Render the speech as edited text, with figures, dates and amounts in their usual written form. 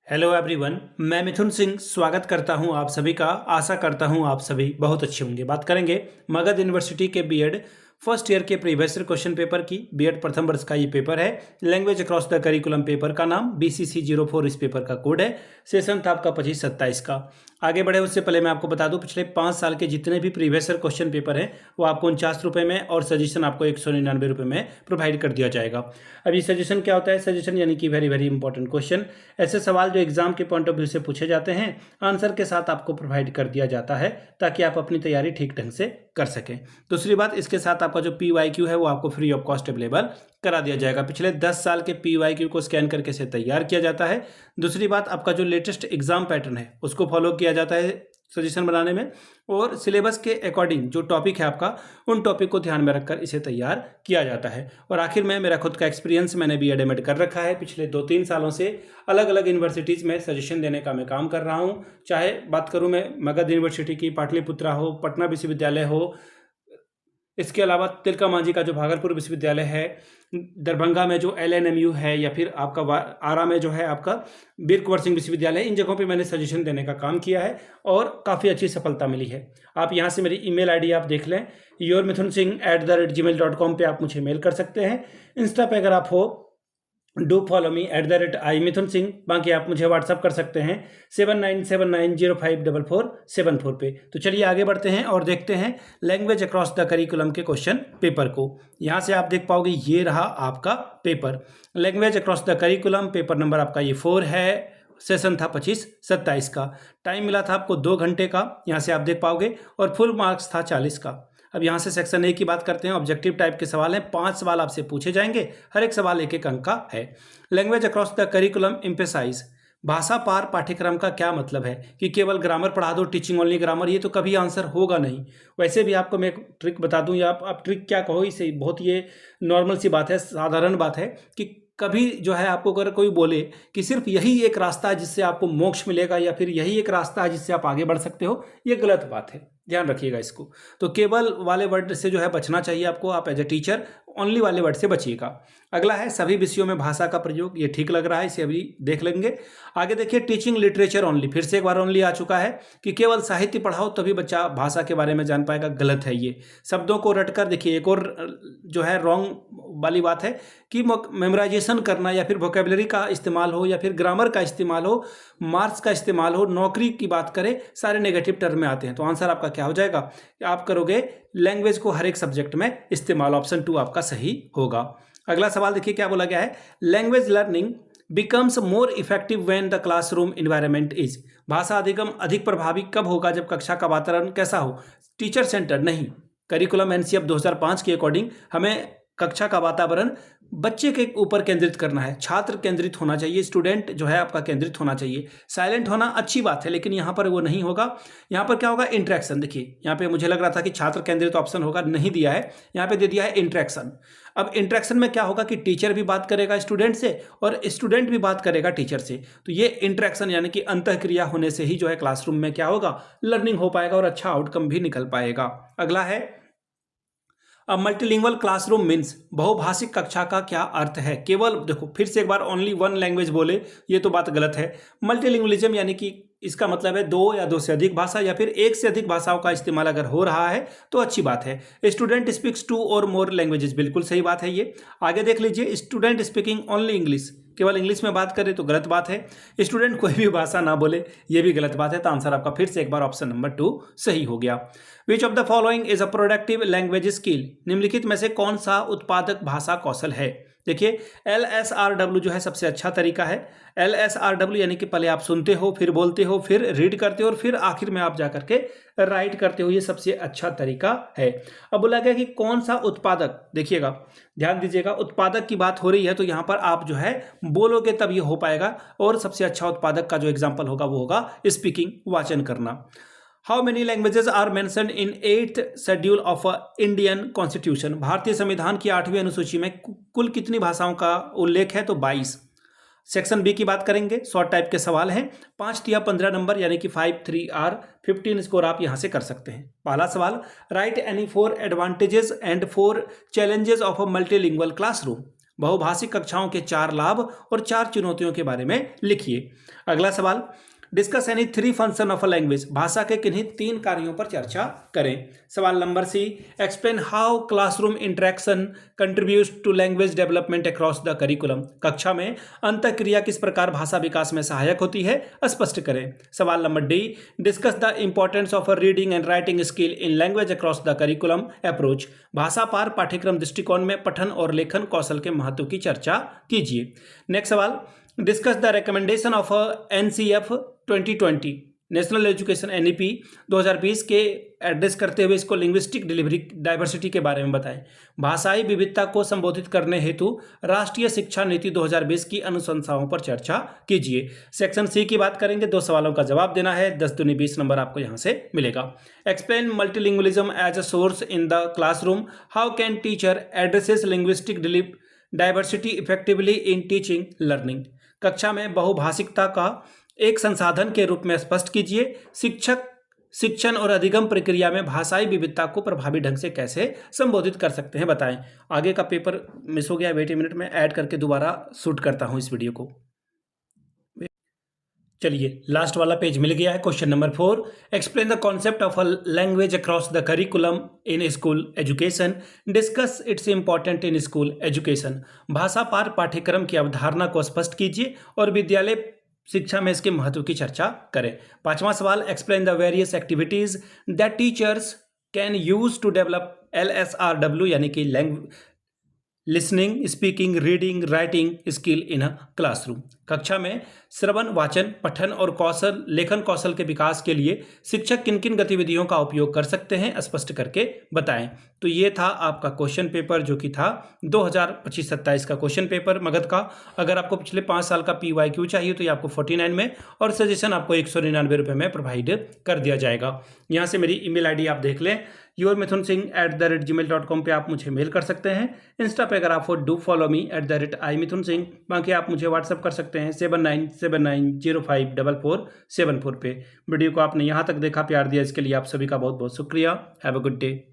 Hello everyone, मैं मिथुन सिंह स्वागत करता हूं आप सभी का। आशा करता हूं आप सभी बहुत अच्छे होंगे। बात करेंगे मगध यूनिवर्सिटी के बीएड फर्स्ट ईयर के प्रीवियस ईयर क्वेश्चन पेपर की। बीएड प्रथम वर्ष का ये पेपर है। Language across the curriculum paper का नाम BCC04 इस पेपर का कोड है। सेशन था आपका 25-27 का। आगे बढ़े उससे पहले मैं आपको बता दूं, पिछले 5 साल के जितने भी प्रीवियस ईयर क्वेश्चन पेपर हैं वो आपको 49 रुपये में और सजेशन आपको 199 रुपये में प्रोवाइड कर दिया जाएगा। अब ये सजेशन क्या होता है? सजेशन यानी कि वेरी वेरी इंपॉर्टेंट क्वेश्चन, ऐसे सवाल जो एग्जाम के पॉइंट ऑफ व्यू से पूछे जाते हैं, आंसर के साथ आपको प्रोवाइड कर दिया जाता है ताकि आप अपनी तैयारी ठीक ढंग से कर सकें। दूसरी बात, इसके साथ आपका जो PYQ है वो आपको फ्री ऑफ कॉस्ट अवेलेबल करा दिया जाएगा। पिछले 10 साल के PYQ को स्कैन करके इसे तैयार किया जाता है। दूसरी बात, आपका जो लेटेस्ट एग्जाम पैटर्न है उसको फॉलो किया जाता है सजेशन बनाने में, और सिलेबस के अकॉर्डिंग जो टॉपिक है आपका, उन टॉपिक को ध्यान में रखकर इसे तैयार किया जाता है। और आखिर में मेरा खुद का एक्सपीरियंस, मैंने BEd MAd कर रखा है। पिछले 2-3 सालों से अलग अलग यूनिवर्सिटीज़ में सजेशन देने का मैं काम कर रहा हूँ। चाहे बात करूँ मैं मगध यूनिवर्सिटी की, पाटलिपुत्रा हो, पटना विश्वविद्यालय हो, इसके अलावा तिलका मांझी का जो भागलपुर विश्वविद्यालय है, दरभंगा में जो LNMU है, या फिर आपका आरा में जो है आपका वीर कुंवर सिंह विश्वविद्यालय, इन जगहों पे मैंने सजेशन देने का काम किया है और काफ़ी अच्छी सफलता मिली है। आप यहाँ से मेरी ईमेल आईडी आप देख लें, yourmithunsingh@gmail.com पे आप मुझे मेल कर सकते हैं। इंस्टा पे अगर आप हो, डू फॉलो मी @imithunsingh। बाकी आप मुझे व्हाट्सअप कर सकते हैं 7979054474 पे। तो चलिए आगे बढ़ते हैं और देखते हैं लैंग्वेज अक्रॉस द करिकुलम के क्वेश्चन पेपर को। यहाँ से आप देख पाओगे, ये रहा आपका paper, language across the curriculum. Paper number आपका ये 4 है। सेशन था 25-27 का। टाइम मिला था आपको 2 घंटे का, यहाँ से आप देख पाओगे, और फुल मार्क्स था 40 का। अब यहाँ से सेक्शन A की बात करते हैं। ऑब्जेक्टिव टाइप के सवाल हैं, 5 सवाल आपसे पूछे जाएंगे, हर एक सवाल 1-1 अंक का है। Language across the curriculum emphasise, भाषा पार पाठ्यक्रम का क्या मतलब है कि केवल ग्रामर पढ़ा दो, टीचिंग ओनली ग्रामर, ये तो कभी आंसर होगा नहीं। वैसे भी आपको मैं एक ट्रिक बता दूं, या आप ट्रिक क्या कहो, इसे बहुत ये नॉर्मल सी बात है, साधारण बात है कि कभी जो है आपको अगर कोई बोले कि सिर्फ यही एक रास्ता है जिससे आपको मोक्ष मिलेगा, या फिर यही एक रास्ता है जिससे आप आगे बढ़ सकते हो, ये गलत बात है, ध्यान रखिएगा इसको। तो केवल वाले वर्ड से जो है बचना चाहिए आपको। आप एज ए टीचर ओनली वाले वर्ड से बचिएगा। अगला है सभी विषयों में भाषा का प्रयोग, ये ठीक लग रहा है, इसे अभी देख लेंगे। आगे देखिए, टीचिंग लिटरेचर ओनली, फिर से एक बार ओनली आ चुका है कि केवल साहित्य पढ़ाओ तभी बच्चा भाषा के बारे में जान पाएगा, गलत है ये। शब्दों को रटकर, देखिए एक और जो है रॉन्ग वाली बात है कि मेमोराइजेशन करना, या फिर वोकेबलरी का इस्तेमाल हो, या फिर ग्रामर का इस्तेमाल हो, मार्क्स का इस्तेमाल हो, नौकरी की बात करें, सारे नेगेटिव टर्म में आते हैं। तो आंसर आपका क्या हो जाएगा? आप करोगे लैंग्वेज को हर एक सब्जेक्ट में इस्तेमाल, ऑप्शन 2 आपका सही होगा। अगला सवाल देखिए क्या बोला गया है, language learning becomes more effective when the classroom environment is, भाषा अधिगम अधिक प्रभावी कब होगा? जब कक्षा का वातावरण कैसा हो? टीचर सेंटर नहीं। करिकुलम NCF 2005 के अकॉर्डिंग हमें कक्षा का वातावरण बच्चे के ऊपर केंद्रित करना है, छात्र केंद्रित होना चाहिए, स्टूडेंट जो है आपका केंद्रित होना चाहिए। साइलेंट होना अच्छी बात है, लेकिन यहाँ पर वो नहीं होगा। यहाँ पर क्या होगा? इंटरेक्शन। देखिए यहाँ पे मुझे लग रहा था कि छात्र केंद्रित ऑप्शन होगा, नहीं दिया है, यहाँ पे दे दिया है इंटरेक्शन। अब इंटरेक्शन में क्या होगा कि टीचर भी बात करेगा स्टूडेंट से और स्टूडेंट भी बात करेगा टीचर से। तो ये इंटरेक्शन यानी कि अंतःक्रिया होने से ही जो है क्लासरूम में क्या होगा? लर्निंग हो पाएगा और अच्छा आउटकम भी निकल पाएगा। अगला है, अब मल्टीलिंगुअल क्लासरूम मीन्स, बहुभाषिक कक्षा का क्या अर्थ है? केवल देखो फिर से एक बार ओनली वन लैंग्वेज बोले, ये तो बात गलत है। मल्टीलिंगुअलिज्म यानी कि इसका मतलब है 2 या 2 से अधिक भाषा, या फिर 1 से अधिक भाषाओं का इस्तेमाल अगर हो रहा है तो अच्छी बात है। स्टूडेंट स्पीक्स 2 और मोर लैंग्वेजेस, बिल्कुल सही बात है ये। आगे देख लीजिए, स्टूडेंट स्पीकिंग ओनली इंग्लिश, केवल इंग्लिश में बात करें तो गलत बात है। स्टूडेंट कोई भी भाषा ना बोले, ये भी गलत बात है। तो आंसर आपका फिर से एक बार ऑप्शन नंबर 2 सही हो गया। Which of the following is a productive language skill, निम्नलिखित में से कौन सा उत्पादक भाषा कौशल है? देखिए LSRW जो है सबसे अच्छा तरीका है। LSRW यानी कि पहले आप सुनते हो, फिर बोलते हो, फिर रीड करते हो, और फिर आखिर में आप जाकर के राइट करते हो, ये सबसे अच्छा तरीका है। अब बोला गया कि कौन सा उत्पादक, देखिएगा ध्यान दीजिएगा, उत्पादक की बात हो रही है तो यहाँ पर आप जो है बोलोगे तब ये हो पाएगा, और सबसे अच्छा उत्पादक का जो एग्जाम्पल होगा वो होगा स्पीकिंग, वाचन करना। How many languages are mentioned in 8th schedule of Indian constitution, भारतीय संविधान की 8वीं अनुसूची में कुल कितनी भाषाओं का उल्लेख है? तो 22। सेक्शन B की बात करेंगे, शॉर्ट टाइप के सवाल हैं, 5 या 15 नंबर यानी कि 5 3 R 15 स्कोर आप यहां से कर सकते हैं। पहला सवाल, right any 4 advantages and 4 challenges of a multilingual classroom, बहुभाषिक कक्षाओं के 4 लाभ और 4 चुनौतियों के बारे में लिखिए। अगला सवाल, discuss any 3 function of a language, भाषा के किन्हीं 3 कार्यों पर चर्चा करें। सवाल number C, explain how classroom interaction contributes to language development across the curriculum, कक्षा में अंतःक्रिया किस प्रकार भाषा विकास में सहायक होती है, स्पष्ट करें। सवाल number D, discuss the importance of a reading and writing skill in language across the curriculum approach, भाषा पार पाठ्यक्रम दृष्टिकोण में पठन और लेखन कौशल के महत्व की चर्चा कीजिए। नेक्स्ट सवाल, discuss the recommendation of NCF 2020 national education NEP 2020 के एड्रेस करते हुए इसको लिंग्विस्टिक डिलीवरी डाइवर्सिटी के बारे में बताएं। भाषाई विविधता को संबोधित करने हेतु राष्ट्रीय शिक्षा नीति 2020 की अनुशंसाओं पर चर्चा कीजिए। सेक्शन सी की बात करेंगे, 2 सवालों का जवाब देना है, 10 दूनी 20 नंबर आपको यहाँ से मिलेगा। Explain multilingualism as a source in the classroom, how can teacher addresses linguistic diversity effectively in teaching learning, कक्षा में बहुभाषिकता का एक संसाधन के रूप में स्पष्ट कीजिए। शिक्षक शिक्षण और अधिगम प्रक्रिया में भाषाई विविधता को प्रभावी ढंग से कैसे संबोधित कर सकते हैं, बताएं। आगे का पेपर मिस हो गया, वेट ए मिनट में ऐड करके दोबारा शूट करता हूं इस वीडियो को। चलिए, लास्ट वाला पेज मिल गया है। Question number 4, explain the concept of a language across the curriculum in school education, discuss it's important in school education, भाषा पार पाठ्यक्रम की अवधारणा को स्पष्ट कीजिए और विद्यालय शिक्षा में इसके महत्व की चर्चा करें। 5वां सवाल, explain the various activities that teachers can use to develop LSRW यानी कि listening, speaking, reading, writing skill in a classroom, कक्षा में श्रवण, वाचन, पठन और कौशल लेखन कौशल के विकास के लिए शिक्षक किन किन गतिविधियों का उपयोग कर सकते हैं, स्पष्ट करके बताएं। तो ये था आपका क्वेश्चन पेपर जो कि था 2025-27 का क्वेश्चन पेपर मगध का। अगर आपको पिछले 5 साल का PYQ चाहिए तो ये आपको 49 में और सजेशन आपको 199 रुपये में प्रोवाइड कर दिया जाएगा। यहाँ से मेरी email ID आप देख लें, yourmithunsingh@gmail.com पे आप मुझे मेल कर सकते हैं। इंस्टा पे अगर आप डू फॉलो मी @imithunsingh, बाकी आप मुझे व्हाट्सअप कर सकते हैं 7979054474 पे। वीडियो को आपने यहाँ तक देखा, प्यार दिया, इसके लिए आप सभी का बहुत बहुत शुक्रिया। Have a good day.